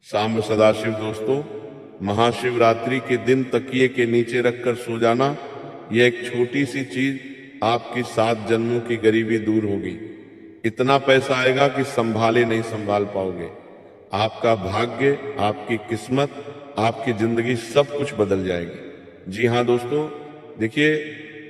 सांब सदाशिव दोस्तों, महाशिवरात्रि के दिन तकिए के नीचे रखकर सो जाना, यह एक छोटी सी चीज आपकी 7 जन्मों की गरीबी दूर होगी। इतना पैसा आएगा कि संभाले नहीं संभाल पाओगे। आपका भाग्य, आपकी किस्मत, आपकी जिंदगी सब कुछ बदल जाएगी। जी हाँ दोस्तों, देखिए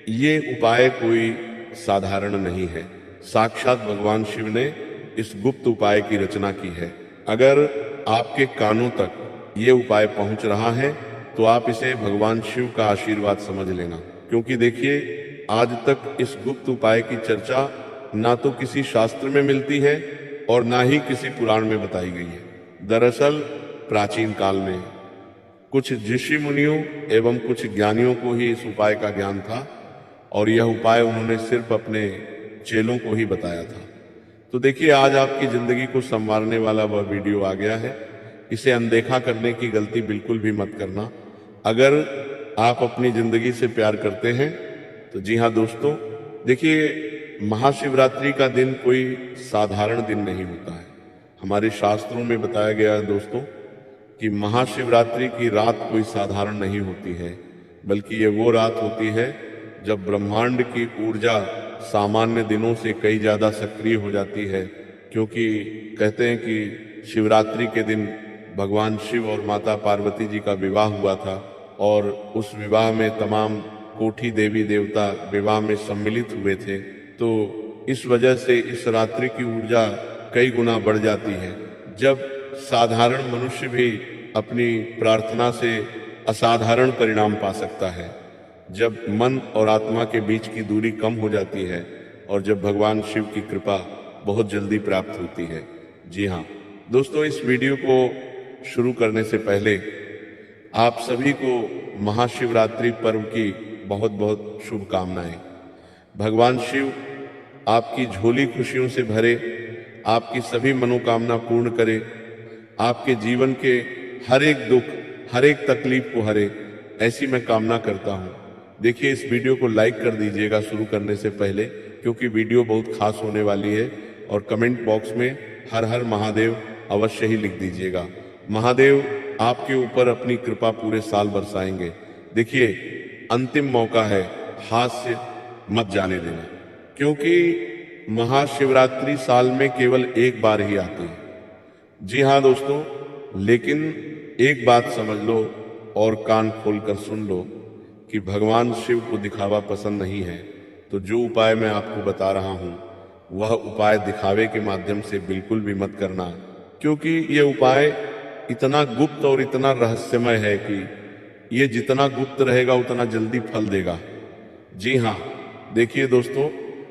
ये उपाय कोई साधारण नहीं है। साक्षात भगवान शिव ने इस गुप्त उपाय की रचना की है। अगर आपके कानों तक ये उपाय पहुंच रहा है तो आप इसे भगवान शिव का आशीर्वाद समझ लेना, क्योंकि देखिए आज तक इस गुप्त उपाय की चर्चा ना तो किसी शास्त्र में मिलती है और ना ही किसी पुराण में बताई गई है। दरअसल प्राचीन काल में कुछ ऋषि मुनियों एवं कुछ ज्ञानियों को ही इस उपाय का ज्ञान था और यह उपाय उन्होंने सिर्फ अपने चेलों को ही बताया था। तो देखिए आज आपकी जिंदगी को संवारने वाला वह वीडियो आ गया है। इसे अनदेखा करने की गलती बिल्कुल भी मत करना। अगर आप अपनी जिंदगी से प्यार करते हैं तो जी हाँ दोस्तों, देखिए महाशिवरात्रि का दिन कोई साधारण दिन नहीं होता है। हमारे शास्त्रों में बताया गया है दोस्तों कि महाशिवरात्रि की रात कोई साधारण नहीं होती है, बल्कि ये वो रात होती है जब ब्रह्मांड की ऊर्जा सामान्य दिनों से कई ज्यादा सक्रिय हो जाती है। क्योंकि कहते हैं कि शिवरात्रि के दिन भगवान शिव और माता पार्वती जी का विवाह हुआ था और उस विवाह में तमाम कोटि देवी देवता विवाह में सम्मिलित हुए थे। तो इस वजह से इस रात्रि की ऊर्जा कई गुना बढ़ जाती है। जब साधारण मनुष्य भी अपनी प्रार्थना से असाधारण परिणाम पा सकता है, जब मन और आत्मा के बीच की दूरी कम हो जाती है और जब भगवान शिव की कृपा बहुत जल्दी प्राप्त होती है। जी हाँ दोस्तों, इस वीडियो को शुरू करने से पहले आप सभी को महाशिवरात्रि पर्व की बहुत बहुत शुभकामनाएं। भगवान शिव आपकी झोली खुशियों से भरे, आपकी सभी मनोकामना पूर्ण करे, आपके जीवन के हर एक दुख, हर एक तकलीफ को हरे, ऐसी मैं कामना करता हूँ। देखिए इस वीडियो को लाइक कर दीजिएगा शुरू करने से पहले, क्योंकि वीडियो बहुत खास होने वाली है। और कमेंट बॉक्स में हर हर महादेव अवश्य ही लिख दीजिएगा। महादेव आपके ऊपर अपनी कृपा पूरे साल बरसाएंगे। देखिए अंतिम मौका है, हाथ से मत जाने देना, क्योंकि महाशिवरात्रि साल में केवल एक बार ही आती है। जी हाँ दोस्तों, लेकिन एक बात समझ लो और कान खोलकर सुन लो कि भगवान शिव को दिखावा पसंद नहीं है। तो जो उपाय मैं आपको बता रहा हूं वह उपाय दिखावे के माध्यम से बिल्कुल भी मत करना, क्योंकि यह उपाय इतना गुप्त और इतना रहस्यमय है कि यह जितना गुप्त रहेगा उतना जल्दी फल देगा। जी हाँ देखिए दोस्तों,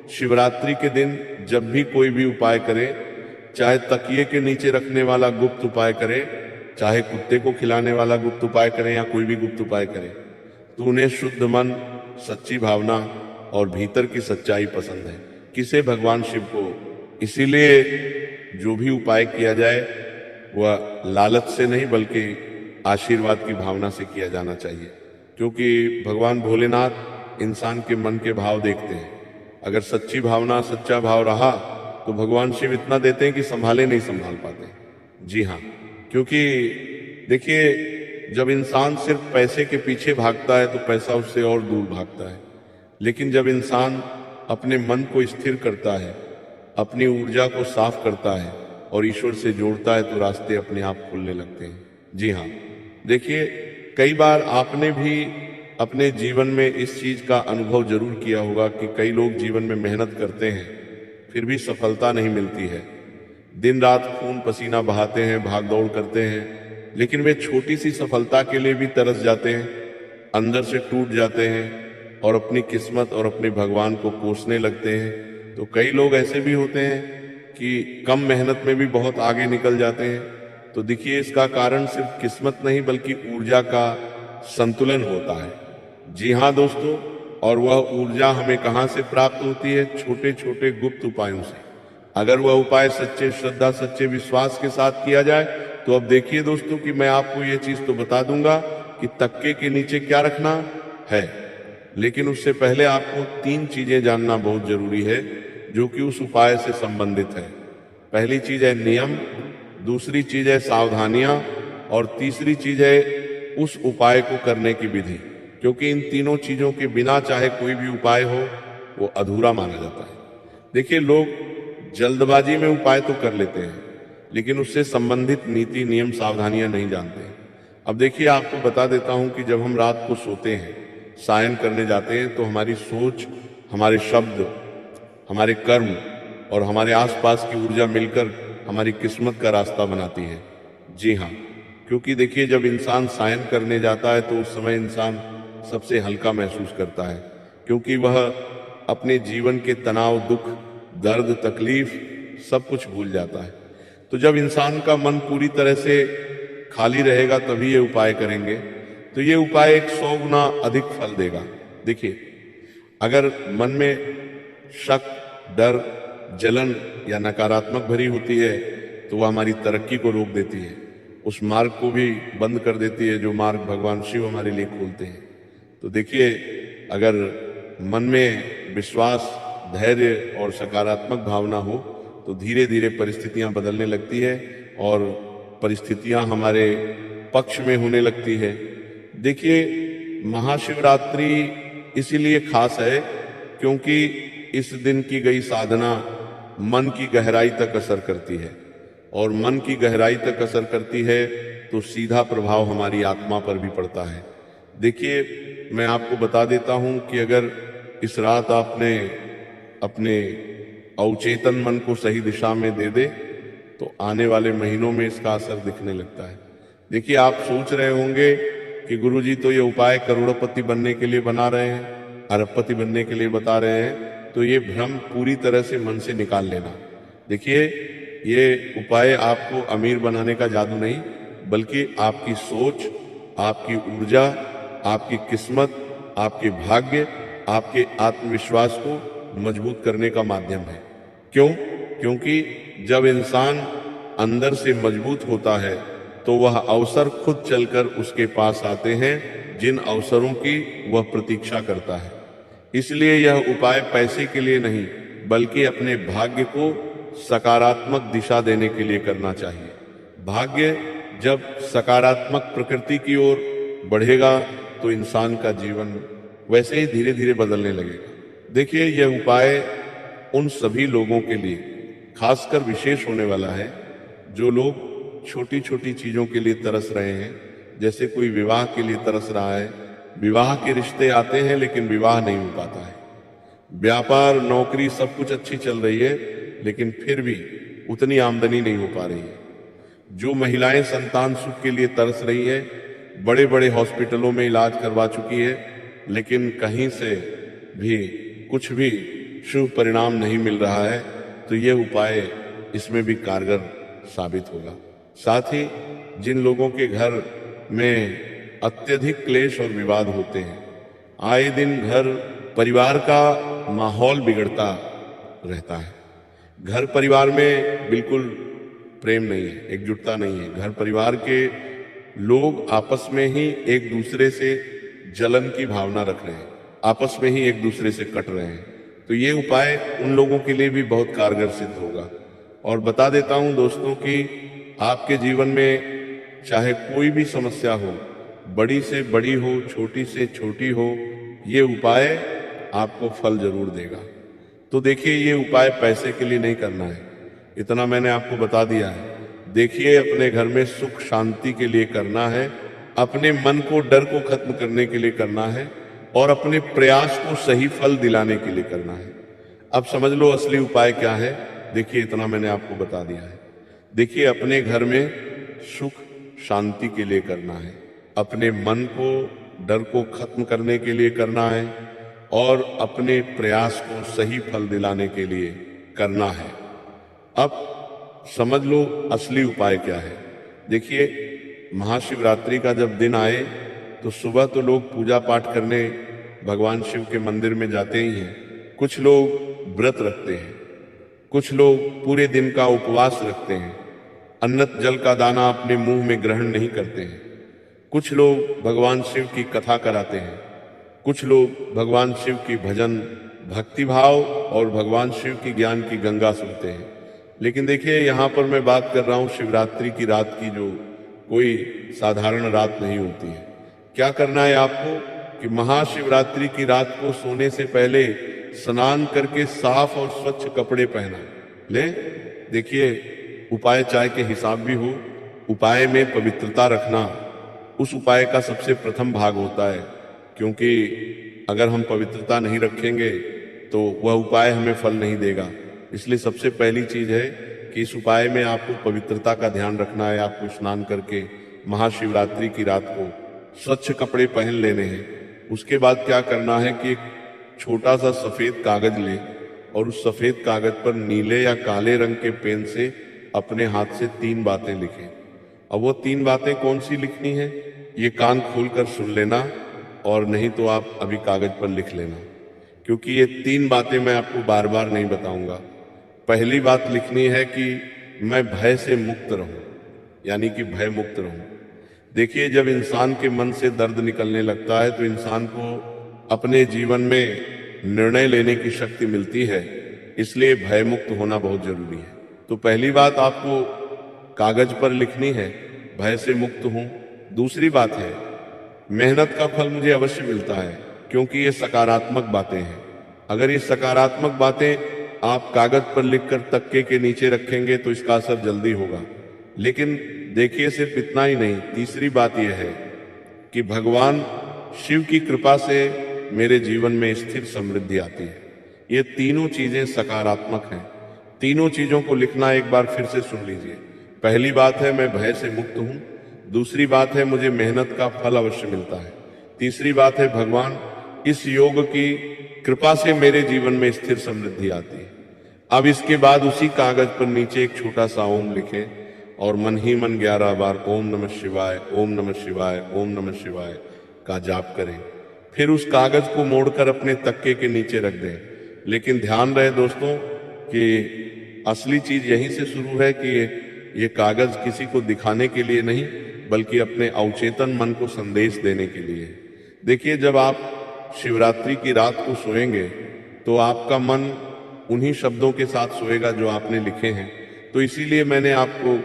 शिवरात्रि के दिन जब भी कोई भी उपाय करे, चाहे तकिए के नीचे रखने वाला गुप्त उपाय करे, चाहे कुत्ते को खिलाने वाला गुप्त उपाय करे या कोई भी गुप्त उपाय करे, तो उन्हें शुद्ध मन, सच्ची भावना और भीतर की सच्चाई पसंद है। किसे? भगवान शिव को। इसीलिए जो भी उपाय किया जाए वह लालच से नहीं बल्कि आशीर्वाद की भावना से किया जाना चाहिए, क्योंकि भगवान भोलेनाथ इंसान के मन के भाव देखते हैं। अगर सच्ची भावना, सच्चा भाव रहा तो भगवान शिव इतना देते हैं कि संभाले नहीं संभाल पाते। जी हाँ, क्योंकि देखिए जब इंसान सिर्फ पैसे के पीछे भागता है तो पैसा उससे और दूर भागता है, लेकिन जब इंसान अपने मन को स्थिर करता है, अपनी ऊर्जा को साफ करता है और ईश्वर से जोड़ता है तो रास्ते अपने आप खुलने लगते हैं। जी हाँ देखिए, कई बार आपने भी अपने जीवन में इस चीज का अनुभव जरूर किया होगा कि कई लोग जीवन में मेहनत करते हैं फिर भी सफलता नहीं मिलती है। दिन रात खून पसीना बहाते हैं, भाग दौड़ करते हैं, लेकिन वे छोटी सी सफलता के लिए भी तरस जाते हैं, अंदर से टूट जाते हैं और अपनी किस्मत और अपने भगवान को कोसने लगते हैं। तो कई लोग ऐसे भी होते हैं कि कम मेहनत में भी बहुत आगे निकल जाते हैं। तो देखिए इसका कारण सिर्फ किस्मत नहीं बल्कि ऊर्जा का संतुलन होता है। जी हाँ दोस्तों, और वह ऊर्जा हमें कहाँ से प्राप्त होती है? छोटे छोटे गुप्त उपायों से। अगर वह उपाय सच्चे श्रद्धा, सच्चे विश्वास के साथ किया जाए तो अब देखिए दोस्तों कि मैं आपको यह चीज तो बता दूंगा कि तक्के के नीचे क्या रखना है, लेकिन उससे पहले आपको 3 चीजें जानना बहुत जरूरी है जो कि उस उपाय से संबंधित है। पहली चीज है नियम, दूसरी चीज है सावधानियां और तीसरी चीज है उस उपाय को करने की विधि, क्योंकि इन तीनों चीजों के बिना चाहे कोई भी उपाय हो वो अधूरा माना जाता है। देखिए, लोग जल्दबाजी में उपाय तो कर लेते हैं, लेकिन उससे संबंधित नीति नियम सावधानियां नहीं जानते हैं। अब देखिए, आपको बता देता हूं कि जब हम रात को सोते हैं, सायन करने जाते हैं, तो हमारी सोच, हमारे शब्द, हमारे कर्म और हमारे आसपास की ऊर्जा मिलकर हमारी किस्मत का रास्ता बनाती है। जी हाँ, क्योंकि देखिए, जब इंसान सायन करने जाता है तो उस समय इंसान सबसे हल्का महसूस करता है, क्योंकि वह अपने जीवन के तनाव, दुख, दर्द, तकलीफ सब कुछ भूल जाता है। तो जब इंसान का मन पूरी तरह से खाली रहेगा तभी ये उपाय करेंगे, तो ये उपाय 100 गुना अधिक फल देगा। देखिए, अगर मन में शक, डर, जलन या नकारात्मक भरी होती है तो वह हमारी तरक्की को रोक देती है, उस मार्ग को भी बंद कर देती है जो मार्ग भगवान शिव हमारे लिए खोलते हैं। तो देखिए, अगर मन में विश्वास, धैर्य और सकारात्मक भावना हो तो धीरे धीरे परिस्थितियां बदलने लगती है और परिस्थितियां हमारे पक्ष में होने लगती है। देखिए, महाशिवरात्रि इसीलिए खास है क्योंकि इस दिन की गई साधना मन की गहराई तक असर करती है, और मन की गहराई तक असर करती है तो सीधा प्रभाव हमारी आत्मा पर भी पड़ता है। देखिए, मैं आपको बता देता हूं कि अगर इस रात आपने अपने अवचेतन मन को सही दिशा में दे दे तो आने वाले महीनों में इसका असर दिखने लगता है। देखिए, आप सोच रहे होंगे कि गुरुजी तो ये उपाय करोड़पति बनने के लिए बना रहे हैं, अरबपति बनने के लिए बता रहे हैं, तो ये भ्रम पूरी तरह से मन से निकाल लेना। देखिए, ये उपाय आपको अमीर बनाने का जादू नहीं, बल्कि आपकी सोच, आपकी ऊर्जा, आपकी किस्मत, आपके भाग्य, आपके आत्मविश्वास को मजबूत करने का माध्यम है। क्यों? क्योंकि जब इंसान अंदर से मजबूत होता है तो वह अवसर खुद चलकर उसके पास आते हैं जिन अवसरों की वह प्रतीक्षा करता है। इसलिए यह उपाय पैसे के लिए नहीं, बल्कि अपने भाग्य को सकारात्मक दिशा देने के लिए करना चाहिए। भाग्य जब सकारात्मक प्रकृति की ओर बढ़ेगा तो इंसान का जीवन वैसे ही धीरे धीरे बदलने लगेगा। देखिए, यह उपाय उन सभी लोगों के लिए खासकर विशेष होने वाला है जो लोग छोटी छोटी चीजों के लिए तरस रहे हैं। जैसे कोई विवाह के लिए तरस रहा है, विवाह के रिश्ते आते हैं लेकिन विवाह नहीं हो पाता है। व्यापार, नौकरी सब कुछ अच्छी चल रही है लेकिन फिर भी उतनी आमदनी नहीं हो पा रही है। जो महिलाएं संतान सुख के लिए तरस रही है, बड़े बड़े हॉस्पिटलों में इलाज करवा चुकी है, लेकिन कहीं से भी कुछ भी शुभ परिणाम नहीं मिल रहा है, तो यह उपाय इसमें भी कारगर साबित होगा। साथ ही जिन लोगों के घर में अत्यधिक क्लेश और विवाद होते हैं, आए दिन घर परिवार का माहौल बिगड़ता रहता है, घर परिवार में बिल्कुल प्रेम नहीं है, एकजुटता नहीं है, घर परिवार के लोग आपस में ही एक दूसरे से जलन की भावना रख रहे हैं, आपस में ही एक दूसरे से कट रहे हैं, तो ये उपाय उन लोगों के लिए भी बहुत कारगर सिद्ध होगा। और बता देता हूं दोस्तों कि आपके जीवन में चाहे कोई भी समस्या हो, बड़ी से बड़ी हो, छोटी से छोटी हो, ये उपाय आपको फल जरूर देगा। तो देखिए, ये उपाय पैसे के लिए नहीं करना है, इतना मैंने आपको बता दिया है। देखिए, अपने घर में सुख शांति के लिए करना है, अपने मन को, डर को खत्म करने के लिए करना है और अपने प्रयास को सही फल दिलाने के लिए करना है। अब समझ लो असली उपाय क्या है। देखिए, इतना मैंने आपको बता दिया है। देखिए, अपने घर में सुख शांति के लिए करना है, अपने मन को, डर को खत्म करने के लिए करना है और अपने प्रयास को सही फल दिलाने के लिए करना है। अब समझ लो असली उपाय क्या है। देखिए, महाशिवरात्रि का जब दिन आए तो सुबह तो लोग पूजा पाठ करने भगवान शिव के मंदिर में जाते ही हैं। कुछ लोग व्रत रखते हैं, कुछ लोग पूरे दिन का उपवास रखते हैं, अन्न जल का दाना अपने मुंह में ग्रहण नहीं करते हैं। कुछ लोग भगवान शिव की कथा कराते हैं, कुछ लोग भगवान शिव की भजन, भक्तिभाव और भगवान शिव की ज्ञान की गंगा सुनते हैं। लेकिन देखिए, यहाँ पर मैं बात कर रहा हूँ शिवरात्रि की रात की, जो कोई साधारण रात नहीं होती है। क्या करना है आपको कि महाशिवरात्रि की रात को सोने से पहले स्नान करके साफ और स्वच्छ कपड़े पहना ले। देखिए, उपाय चाहे के हिसाब भी हो, उपाय में पवित्रता रखना उस उपाय का सबसे प्रथम भाग होता है, क्योंकि अगर हम पवित्रता नहीं रखेंगे तो वह उपाय हमें फल नहीं देगा। इसलिए सबसे पहली चीज है कि इस उपाय में आपको पवित्रता का ध्यान रखना है। आपको स्नान करके महाशिवरात्रि की रात को स्वच्छ कपड़े पहन लेने हैं। उसके बाद क्या करना है कि एक छोटा सा सफेद कागज ले और उस सफेद कागज पर नीले या काले रंग के पेन से अपने हाथ से 3 बातें लिखें। अब वो 3 बातें कौन सी लिखनी है, ये कान खोलकर सुन लेना, और नहीं तो आप अभी कागज पर लिख लेना, क्योंकि ये 3 बातें मैं आपको बार बार नहीं बताऊंगा। पहली बात लिखनी है कि मैं भय से मुक्त रहूं, यानी कि भय मुक्त रहूं। देखिए, जब इंसान के मन से दर्द निकलने लगता है तो इंसान को अपने जीवन में निर्णय लेने की शक्ति मिलती है, इसलिए भय मुक्त होना बहुत जरूरी है। तो पहली बात आपको कागज पर लिखनी है, भय से मुक्त हूं। दूसरी बात है, मेहनत का फल मुझे अवश्य मिलता है, क्योंकि ये सकारात्मक बातें हैं। अगर ये सकारात्मक बातें आप कागज पर लिखकर तक्के के नीचे रखेंगे तो इसका असर जल्दी होगा। लेकिन देखिए, सिर्फ इतना ही नहीं, तीसरी बात यह है कि भगवान शिव की कृपा से मेरे जीवन में स्थिर समृद्धि आती है। ये तीनों चीजें सकारात्मक हैं। तीनों चीजों को लिखना एक बार फिर से सुन लीजिए। पहली बात है, मैं भय से मुक्त हूं। दूसरी बात है, मुझे मेहनत का फल अवश्य मिलता है। तीसरी बात है, भगवान इस योग की कृपा से मेरे जीवन में स्थिर समृद्धि आती है। अब इसके बाद उसी कागज पर नीचे एक छोटा सा ओम लिखें और मन ही मन 11 बार ओम नमः शिवाय, ओम नमः शिवाय, ओम नमः शिवाय का जाप करें। फिर उस कागज को मोड़कर अपने तक्के के नीचे रख दें। लेकिन ध्यान रहे दोस्तों कि असली चीज यहीं से शुरू है कि ये कागज किसी को दिखाने के लिए नहीं, बल्कि अपने अवचेतन मन को संदेश देने के लिए। देखिए, जब आप शिवरात्रि की रात को सोएंगे तो आपका मन उन्हीं शब्दों के साथ सोएगा जो आपने लिखे हैं। तो इसीलिए मैंने आपको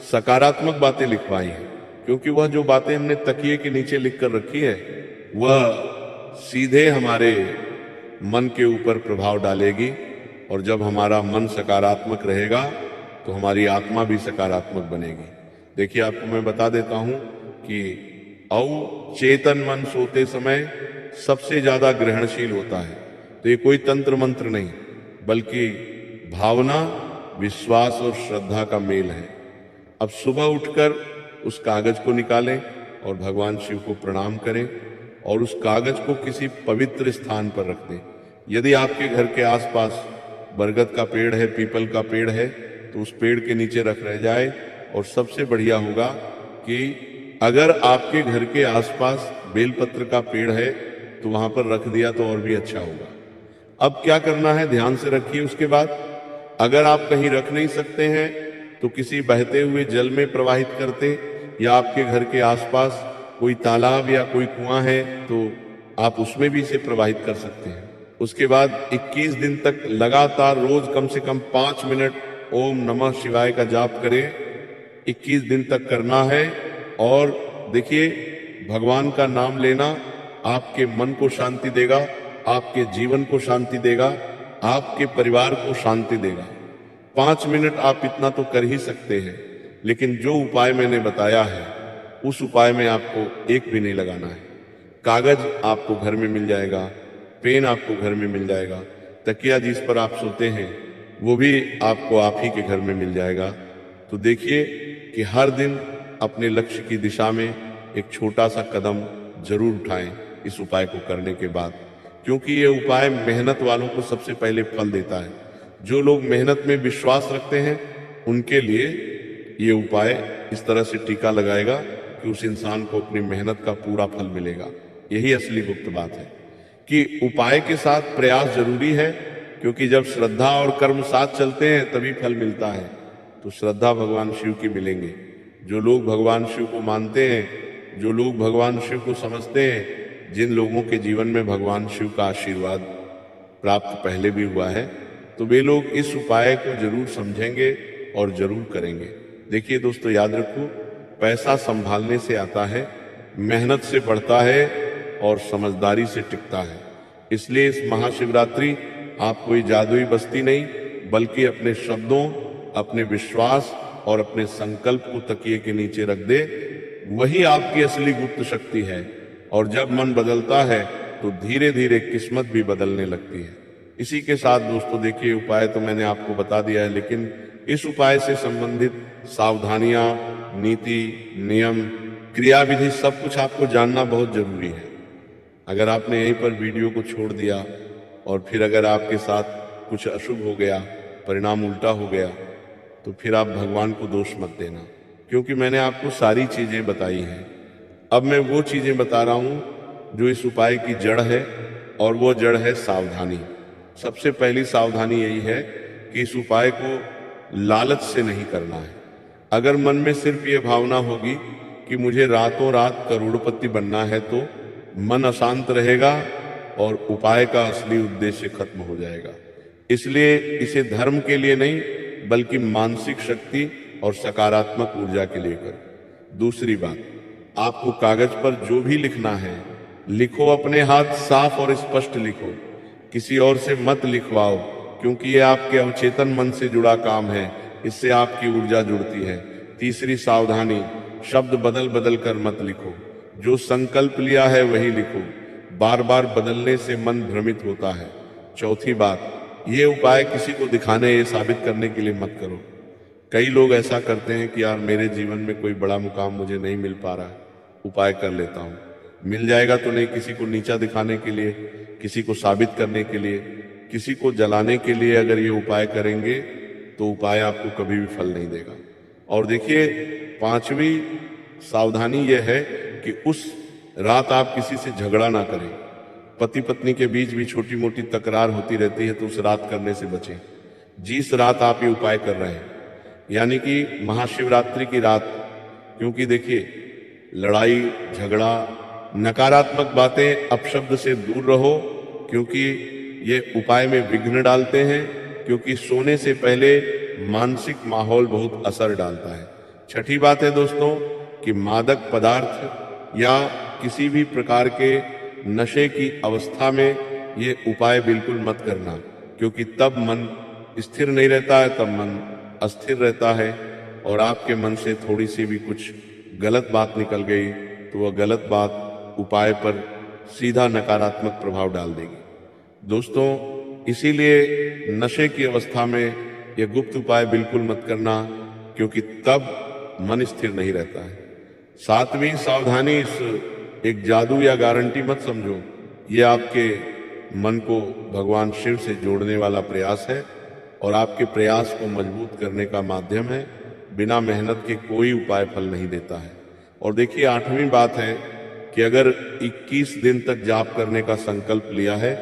सकारात्मक बातें लिखवाई हैं, क्योंकि वह जो बातें हमने तकिए के नीचे लिख कर रखी है वह सीधे हमारे मन के ऊपर प्रभाव डालेगी, और जब हमारा मन सकारात्मक रहेगा तो हमारी आत्मा भी सकारात्मक बनेगी। देखिए, आपको मैं बता देता हूं कि अवचेतन मन सोते समय सबसे ज्यादा ग्रहणशील होता है। तो ये कोई तंत्र मंत्र नहीं, बल्कि भावना, विश्वास और श्रद्धा का मेल है। अब सुबह उठकर उस कागज को निकालें और भगवान शिव को प्रणाम करें, और उस कागज को किसी पवित्र स्थान पर रख दें। यदि आपके घर के आसपास बरगद का पेड़ है, पीपल का पेड़ है, तो उस पेड़ के नीचे रख रह जाए। और सबसे बढ़िया होगा कि अगर आपके घर के आसपास बेलपत्र का पेड़ है तो वहां पर रख दिया तो और भी अच्छा होगा। अब क्या करना है, ध्यान से रखिए। उसके बाद अगर आप कहीं रख नहीं सकते हैं तो किसी बहते हुए जल में प्रवाहित करते, या आपके घर के आसपास कोई तालाब या कोई कुआं है तो आप उसमें भी इसे प्रवाहित कर सकते हैं। उसके बाद 21 दिन तक लगातार रोज कम से कम 5 मिनट ओम नमः शिवाय का जाप करें। 21 दिन तक करना है। और देखिए, भगवान का नाम लेना आपके मन को शांति देगा, आपके जीवन को शांति देगा, आपके परिवार को शांति देगा। 5 मिनट आप इतना तो कर ही सकते हैं, लेकिन जो उपाय मैंने बताया है उस उपाय में आपको एक भी नहीं लगाना है। कागज आपको घर में मिल जाएगा, पेन आपको घर में मिल जाएगा, तकिया जिस पर आप सोते हैं वो भी आपको आप ही के घर में मिल जाएगा। तो देखिए कि हर दिन अपने लक्ष्य की दिशा में एक छोटा सा कदम जरूर उठाएं इस उपाय को करने के बाद, क्योंकि ये उपाय मेहनत वालों को सबसे पहले फल देता है। जो लोग मेहनत में विश्वास रखते हैं उनके लिए ये उपाय इस तरह से टीका लगाएगा कि उस इंसान को अपनी मेहनत का पूरा फल मिलेगा। यही असली गुप्त बात है कि उपाय के साथ प्रयास जरूरी है, क्योंकि जब श्रद्धा और कर्म साथ चलते हैं तभी फल मिलता है। तो श्रद्धा भगवान शिव की मिलेंगे। जो लोग भगवान शिव को मानते हैं, जो लोग भगवान शिव को समझते हैं, जिन लोगों के जीवन में भगवान शिव का आशीर्वाद प्राप्त पहले भी हुआ है, तो वे लोग इस उपाय को जरूर समझेंगे और जरूर करेंगे। देखिए दोस्तों, याद रखो पैसा संभालने से आता है, मेहनत से बढ़ता है और समझदारी से टिकता है। इसलिए इस महाशिवरात्रि आप कोई जादुई बस्ती नहीं, बल्कि अपने शब्दों, अपने विश्वास और अपने संकल्प को तकिए के नीचे रख दे। वही आपकी असली गुप्त शक्ति है। और जब मन बदलता है तो धीरे धीरे किस्मत भी बदलने लगती है। इसी के साथ दोस्तों देखिए, उपाय तो मैंने आपको बता दिया है, लेकिन इस उपाय से संबंधित सावधानियां, नीति, नियम, क्रियाविधि सब कुछ आपको जानना बहुत जरूरी है। अगर आपने यहीं पर वीडियो को छोड़ दिया और फिर अगर आपके साथ कुछ अशुभ हो गया, परिणाम उल्टा हो गया, तो फिर आप भगवान को दोष मत देना, क्योंकि मैंने आपको सारी चीजें बताई हैं। अब मैं वो चीजें बता रहा हूं जो इस उपाय की जड़ है, और वो जड़ है सावधानी। सबसे पहली सावधानी यही है कि इस उपाय को लालच से नहीं करना है। अगर मन में सिर्फ ये भावना होगी कि मुझे रातों रात करोड़पति बनना है, तो मन अशांत रहेगा और उपाय का असली उद्देश्य खत्म हो जाएगा। इसलिए इसे धर्म के लिए नहीं, बल्कि मानसिक शक्ति और सकारात्मक ऊर्जा के लिए करो। दूसरी बात, आपको कागज पर जो भी लिखना है लिखो, अपने हाथ साफ और स्पष्ट लिखो, किसी और से मत लिखवाओ, क्योंकि ये आपके अवचेतन मन से जुड़ा काम है, इससे आपकी ऊर्जा जुड़ती है। तीसरी सावधानी, शब्द बदल बदल कर मत लिखो, जो संकल्प लिया है वही लिखो, बार बार बदलने से मन भ्रमित होता है। चौथी बात, ये उपाय किसी को दिखाने, ये साबित करने के लिए मत करो। कई लोग ऐसा करते हैं कि यार मेरे जीवन में कोई बड़ा मुकाम मुझे नहीं मिल पा रहा है, उपाय कर लेता हूँ, मिल जाएगा तो नहीं, किसी को नीचा दिखाने के लिए, किसी को साबित करने के लिए, किसी को जलाने के लिए अगर ये उपाय करेंगे तो उपाय आपको कभी भी फल नहीं देगा। और देखिए, पांचवी सावधानी यह है कि उस रात आप किसी से झगड़ा ना करें। पति पत्नी के बीच भी छोटी मोटी तकरार होती रहती है, तो उस रात करने से बचें। जिस रात आप ये उपाय कर रहे हैं, यानी कि महाशिवरात्रि की रात, क्योंकि देखिए लड़ाई झगड़ा, नकारात्मक बातें, अपशब्द से दूर रहो, क्योंकि ये उपाय में विघ्न डालते हैं, क्योंकि सोने से पहले मानसिक माहौल बहुत असर डालता है। छठी बात है दोस्तों कि मादक पदार्थ या किसी भी प्रकार के नशे की अवस्था में ये उपाय बिल्कुल मत करना, क्योंकि तब मन स्थिर नहीं रहता है, तब मन अस्थिर रहता है, और आपके मन से थोड़ी सी भी कुछ गलत बात निकल गई तो वह गलत बात उपाय पर सीधा नकारात्मक प्रभाव डाल देगी। दोस्तों, इसीलिए नशे की अवस्था में यह गुप्त उपाय बिल्कुल मत करना, क्योंकि तब मन स्थिर नहीं रहता है। सातवीं सावधानी, इस एक जादू या गारंटी मत समझो, ये आपके मन को भगवान शिव से जोड़ने वाला प्रयास है और आपके प्रयास को मजबूत करने का माध्यम है। बिना मेहनत के कोई उपाय फल नहीं देता है। और देखिए, आठवीं बात है कि अगर 21 दिन तक जाप करने का संकल्प लिया है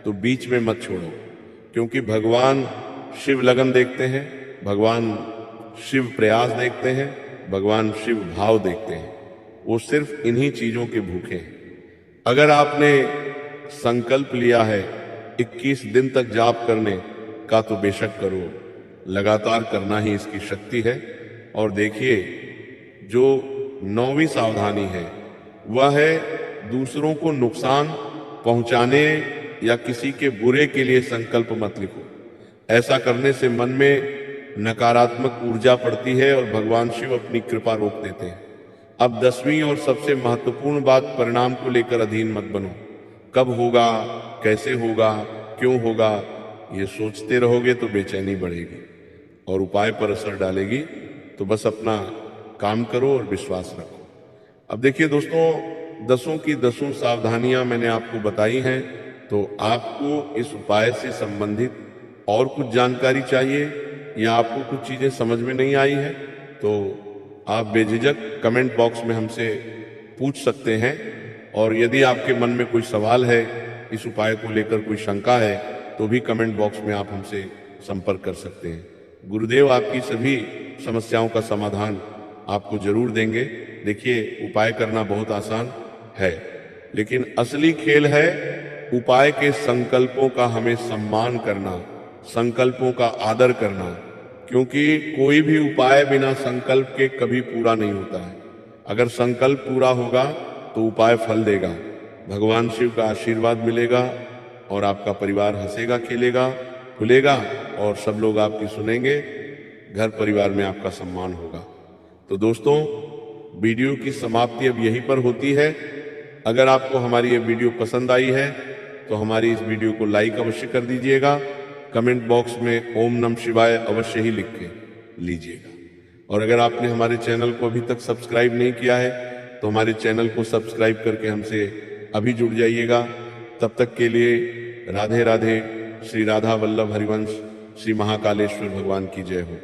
तो बीच में मत छोड़ो, क्योंकि भगवान शिव लगन देखते हैं, भगवान शिव प्रयास देखते हैं, भगवान शिव भाव देखते हैं। वो सिर्फ इन्हीं चीजों के भूखे हैं। अगर आपने संकल्प लिया है 21 दिन तक जाप करने का, तो बेशक करो, लगातार करना ही इसकी शक्ति है। और देखिए, जो 9वीं सावधानी है वह है दूसरों को नुकसान पहुंचाने या किसी के बुरे के लिए संकल्प मत लिखो। ऐसा करने से मन में नकारात्मक ऊर्जा पड़ती है और भगवान शिव अपनी कृपा रोक देते हैं। अब 10वीं और सबसे महत्वपूर्ण बात, परिणाम को लेकर अधीन मत बनो। कब होगा, कैसे होगा, क्यों होगा, ये सोचते रहोगे तो बेचैनी बढ़ेगी और उपाय पर असर डालेगी। तो बस अपना काम करो और विश्वास रखो। अब देखिए दोस्तों, 10 की 10 सावधानियां मैंने आपको बताई हैं। तो आपको इस उपाय से संबंधित और कुछ जानकारी चाहिए या आपको कुछ चीजें समझ में नहीं आई है, तो आप बेझिझक कमेंट बॉक्स में हमसे पूछ सकते हैं। और यदि आपके मन में कोई सवाल है, इस उपाय को लेकर कोई शंका है, तो भी कमेंट बॉक्स में आप हमसे संपर्क कर सकते हैं। गुरुदेव आपकी सभी समस्याओं का समाधान आपको जरूर देंगे। देखिए, उपाय करना बहुत आसान है, लेकिन असली खेल है उपाय के संकल्पों का हमें सम्मान करना, संकल्पों का आदर करना, क्योंकि कोई भी उपाय बिना संकल्प के कभी पूरा नहीं होता है। अगर संकल्प पूरा होगा तो उपाय फल देगा, भगवान शिव का आशीर्वाद मिलेगा और आपका परिवार हंसेगा, खेलेगा, खुलेगा और सब लोग आपकी सुनेंगे, घर परिवार में आपका सम्मान होगा। तो दोस्तों, वीडियो की समाप्ति अब यहीं पर होती है। अगर आपको हमारी ये वीडियो पसंद आई है तो हमारी इस वीडियो को लाइक अवश्य कर दीजिएगा, कमेंट बॉक्स में ओम नमः शिवाय अवश्य ही लिख के लीजिएगा। और अगर आपने हमारे चैनल को अभी तक सब्सक्राइब नहीं किया है तो हमारे चैनल को सब्सक्राइब करके हमसे अभी जुड़ जाइएगा। तब तक के लिए राधे राधे। श्री राधा वल्लभ हरिवंश श्री महाकालेश्वर भगवान की जय हो।